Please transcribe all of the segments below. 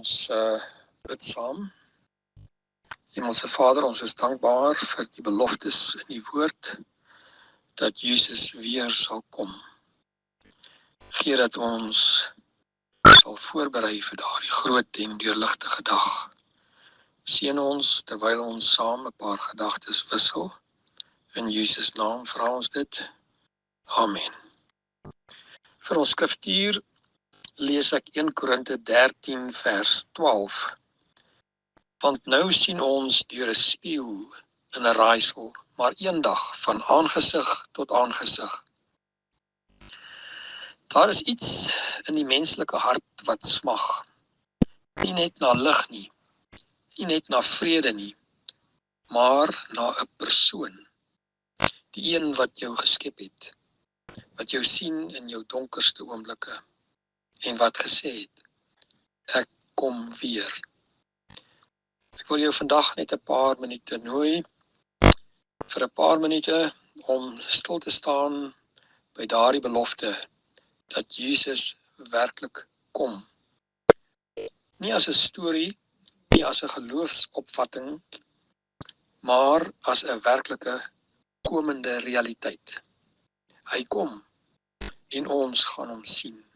Bid saam. Hemelse Vader, ons is dankbaar vir die beloftes in die woord, dat Jesus weer sal kom. Gee dat ons sal voorberei vir daardie groot en deurligtige dag. Seën ons terwyl ons saam 'n paar gedagtes wissel. In Jesus naam vra ons dit. Amen. Vir ons skriftuur lees ek 1 Korinte 13 vers 12. Want nou sien ons deur 'n spieël in 'n raaisel, maar eendag van aangesig tot aangesig. Daar is iets in die menslike hart wat smag. Nie net na lig nie, nie net na vrede nie, maar na 'n persoon. Die een wat jou geskep het, wat jou sien in jou donkerste oomblikke en wat gesê het, ek kom weer. Ek wil jou vandag net 'n paar minute nooi, vir 'n paar minute om stil te staan by daardie belofte, dat Jesus werklik kom. Nie as 'n storie, nie as 'n geloofsopvatting, maar as 'n werklike komende realiteit. Hy kom en ons gaan hom sien.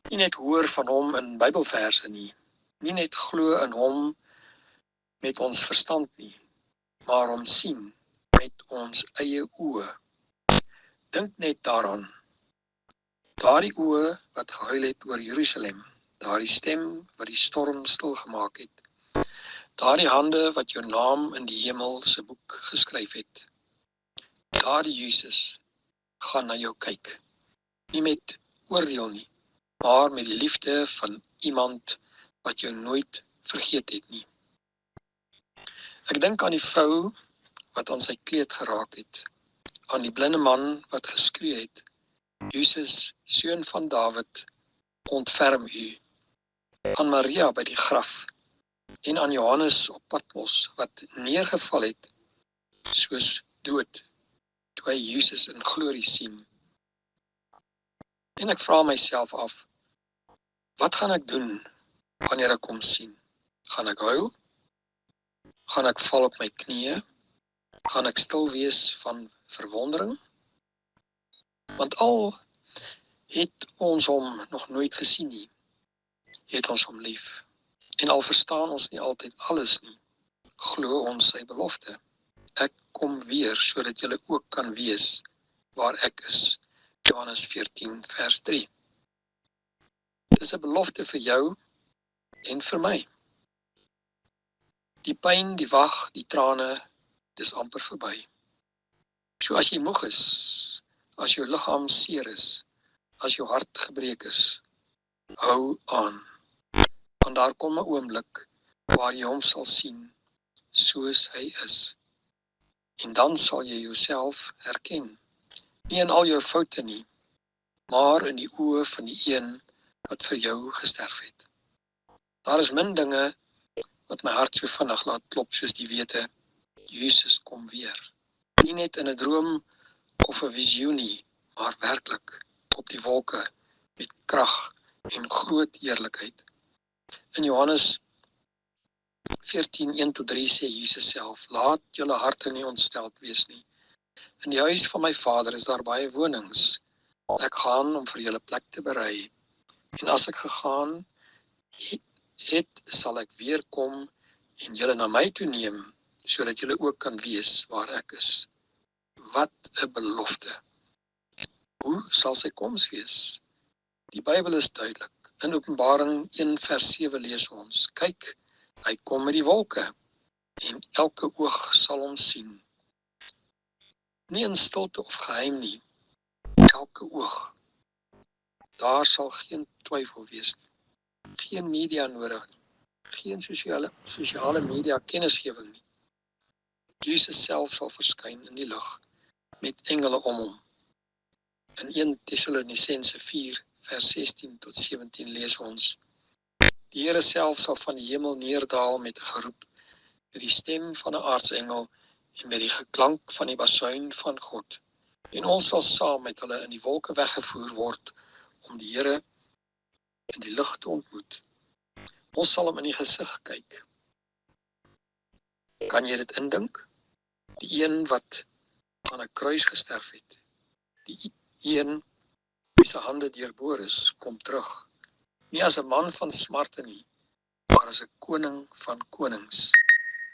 Nie net hoor van hom in Bybelverse nie, nie net glo in hom met ons verstand nie, maar hom sien met ons eie oë. Dink net daaraan. Daardie oë wat gehuil het oor Jerusalem, daardie stem wat die storm stilgemaak het, daardie hande wat jou naam in die hemel se boek geskryf het. Daardie Jesus gaan na jou kyk, nie met oordeel nie, maar met die liefde van iemand wat jou nooit vergeet het nie. Ek dink aan die vrou wat aan sy kleed geraak het, aan die blinde man wat geskree het, Jesus, seun van Dawid, ontferm u, aan Maria by die graf, en aan Johannes op Patmos wat neergeval het, soos dood, toe hy Jesus in glorie sien. En ek vra myself af, wat gaan ek doen wanneer ek hom sien? Gaan ek huil? Gaan ek val op my knieë? Gaan ek stil wees van verwondering? Want al het ons hom nog nooit gesien nie, het ons hom lief. En al verstaan ons nie altyd alles nie, glo ons sy belofte. Ek kom weer, sodat julle ook kan wees waar ek is. Johannes 14 vers 3. Dit is 'n belofte vir jou en vir my. Die pyn, die wag, die trane, dis amper verby. So as jy moeg is, as jou liggaam seer is, as jou hart gebreek is, hou aan. Want daar kom 'n oomblik waar jy hom sal sien soos hy is. En dan sal jy jouself herken. Nie in al jou foute nie, maar in die oë van die een wat vir jou gesterf het. Daar is min dinge wat my hart so vinnig laat klop soos die wete, Jesus kom weer. Nie net in 'n droom of 'n visioen nie, maar werklik op die wolke met krag en groot eerlikheid. In Johannes 14:1-3 sê Jesus self, laat julle harte nie ontsteld wees nie. In die huis van my Vader is daar baie wonings. Ek gaan om vir julle plek te berei. En as ek gegaan het, sal ek weer kom en julle na my toe neem, sodat julle ook kan wees waar ek is. Wat 'n belofte. Hoe sal sy koms wees? Die Bybel is duidelik. In Openbaring 1 vers 7 lees ons, kyk, hy kom met die wolke, en elke oog sal hom sien. Nie in stilte of geheim nie, elke oog. Daar sal geen twyfel wees nie. Geen media nodig nie. Geen sosiale media kennisgewing nie. Jesus self sal verskyn in die lig, met engele om hom. In 1 Tessalonisense 4 vers 16-17 lees ons, die Here self sal van die hemel neerdaal met 'n geroep, met die stem van 'n aartsengel en met die geklank van die basuin van God. En ons sal saam met hulle in die wolke weggevoer word om die Here in die lig te ontmoet. Ons sal hom in die gesig kyk. Kan jy dit indink? Die een wat aan 'n kruis gesterf het, die een wie se hande deurboor is, kom terug. Nie as 'n man van smarte nie, maar as 'n koning van konings.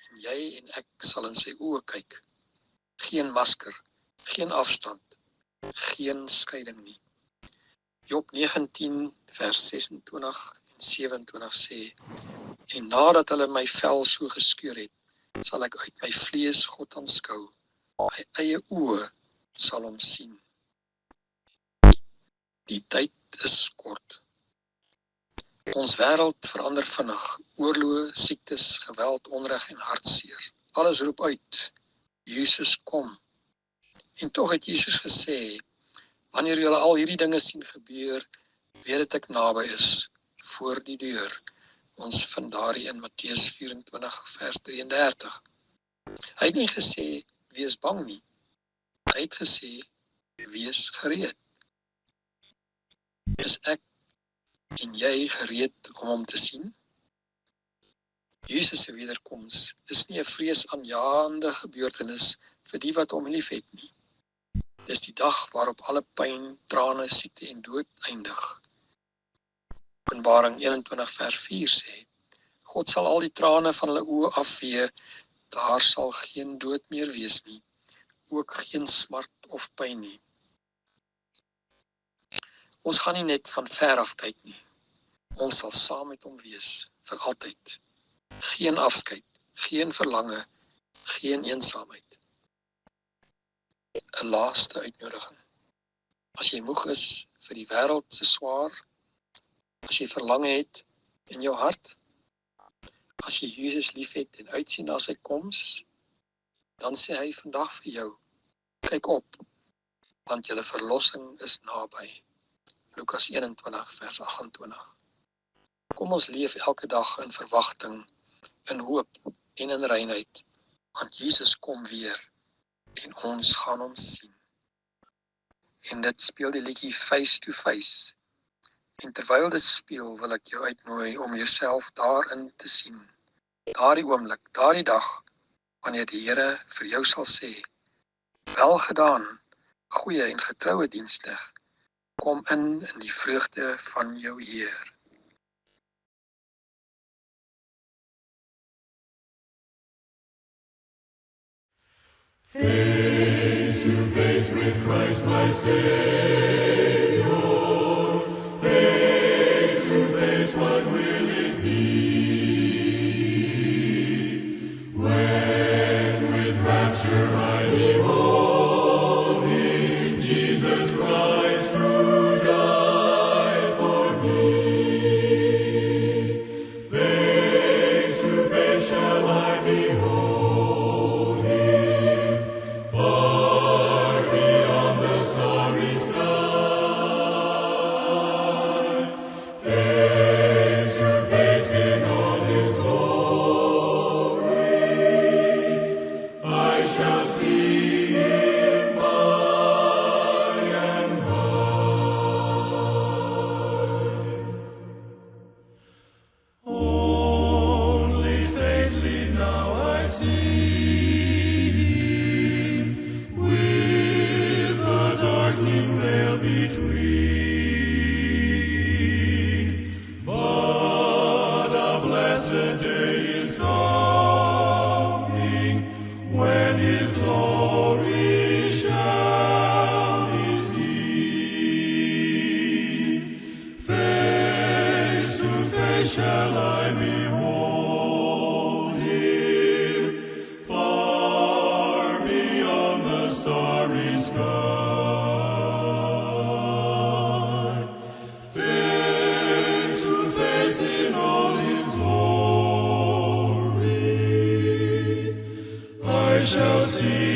En jy en ek sal in sy oë kyk. Geen masker, geen afstand, geen skeiding nie. Job 19 vers 26 en 27 sê, en nadat hulle my vel so geskeur het, sal ek uit my vlees God aanskou. My eie oë sal hom sien. Die tyd is kort. Ons wêreld verander vinnig. Oorloë, siektes, geweld, onreg en hartseer. Alles roep uit, Jesus kom. En tog het Jesus gesê, wanneer julle al hierdie dinge sien gebeur, weet dat ek naby is, voor die deur. Ons vind daardie in Matteus 24 vers 33. Hy het nie gesê, wees bang nie. Hy het gesê, wees gereed. Is ek en jy gereed om hom te sien? Jesus se wederkoms is nie 'n vreesaanjaende gebeurtenis vir die wat hom liefhet nie. Dis die dag waarop alle pyn, trane, siekte en dood eindig. Openbaring 21 vers 4 sê, God sal al die trane van hulle oë afvee, daar sal geen dood meer wees nie, ook geen smart of pyn nie. Ons gaan nie net van ver af kyk nie. Ons sal saam met hom wees, vir altyd. Geen afskeid, geen verlange, geen eensaamheid. 'n Laaste uitnodiging. As jy moeg is vir die wêreld se swaar, as jy verlange het in jou hart, as jy Jesus liefhet en uitsien na sy koms, dan sê hy vandag vir jou, kyk op, want julle verlossing is naby. Lukas 21 vers 28. Kom ons leef elke dag in verwagting, in hoop en in reinheid, want Jesus kom weer en ons gaan hom sien. En dit speel die liedjie Face to Face. En terwyl dit speel, wil ek jou uitnooi om jouself daarin te sien. Daardie oomblik, daardie dag, wanneer die Here vir jou sal sê, wel gedaan, goeie en getroue diensknegt, kom in die vreugde van jou Heer. Face to face with Christ my Savior, face to face, what will it be? When with rapture I behold Him, Jesus Christ who died for me. Face to face shall I behold shall I behold Him far beyond the starry sky, face to face in all His glory, I shall see